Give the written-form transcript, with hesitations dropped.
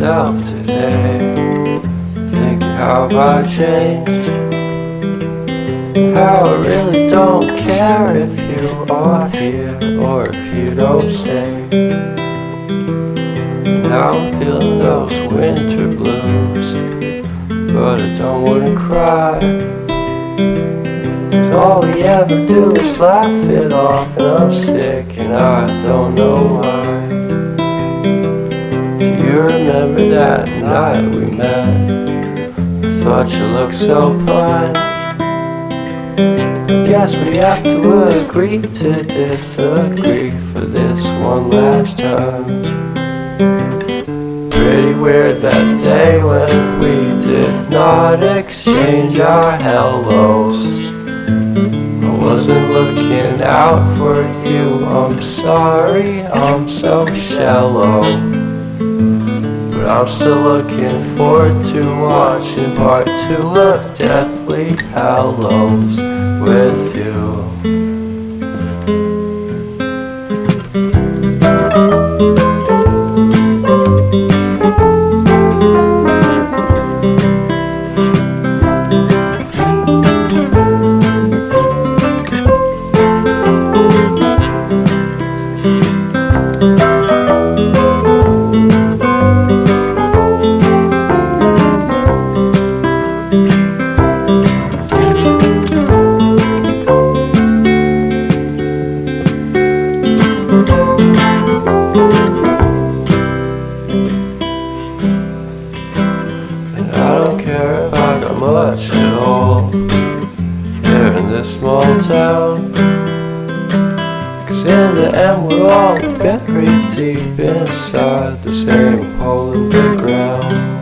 myself today, thinking how have I changed, how I really don't care if you are here or if you don't stay. Now I'm feeling those winter blues, but I don't wanna cry. All we ever do is laugh it off, and I'm sick and I don't know why. Do you remember that night we met? I thought you looked so fine. Guess we have to agree to disagree for this one last time. Pretty weird that day when we did not exchange our hellos. I wasn't looking out for you, I'm sorry, I'm so shallow. But I'm still looking forward to watching part 2 of Deathly Hallows with you. And I don't care if I got much at all here in this small town, 'cause in the end we're all buried deep inside the same hole in the ground.